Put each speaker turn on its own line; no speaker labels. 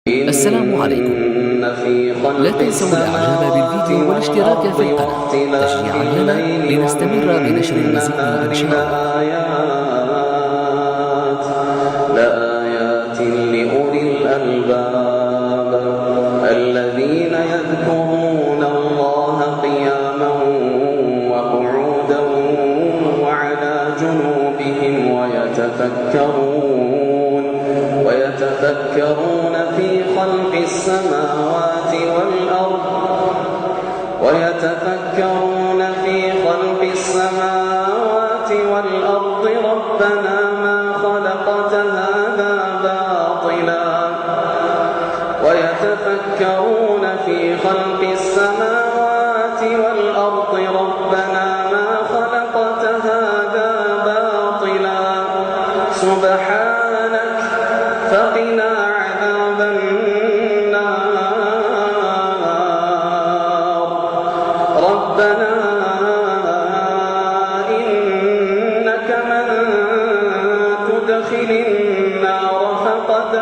السلام عليكم. لا تنسوا الاعجاب بالفيديو والاشتراك في القناة تشجيعا لنا لنستمر بنشر المزيد ان شاء الله.
لآيات لأولي الألباب الذين يذكرون الله قياما وقعودا وعلى جنوبهم ويتفكرون في خلق السماوات والأرض ربنا ما خلقت هذا باطلا ويتفكرون في خلق السماوات والأرض ربنا ما خلقت هذا باطلا سبحانك فقنا عذاب النار ربنا إنك من تدخل النار فقد